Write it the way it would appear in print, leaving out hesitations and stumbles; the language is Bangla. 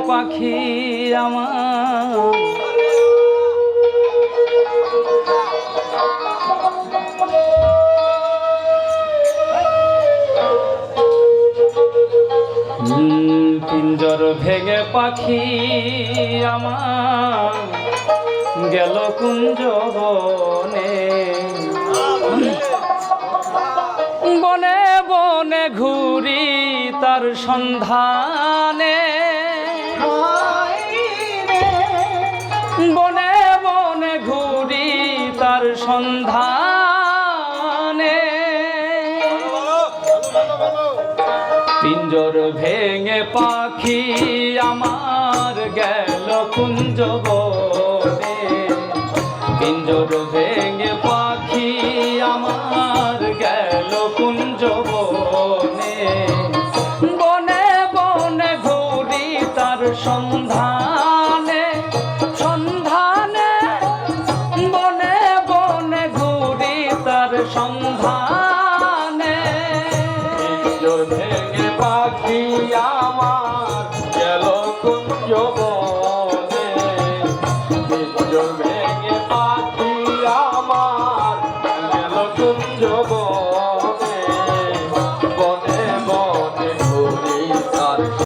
পাখি আমার পিঞ্জর ভেঙে পাখি আমার গেল কুঞ্জ বনে বনে বনে ঘুরি তার সন্ধানে বনে বনে ঘুরি তার সন্ধানে পিঞ্জর ভেঙে পাখি আমার গেল কুঞ্জ বনে পিঞ্জর ভেঙে পাখি আমার গেল কুঞ্জ বনে বনে বনে ঘুরি তার সন্ধানে সন্ধানে বনে বনে ঘুরি তার সন্ধানে পিঞ্জর ভেঙে পাখি আমার গেল কুঞ্জ বনে পিঞ্জর ভেঙে পাখি আমার গেল কুঞ্জ বনে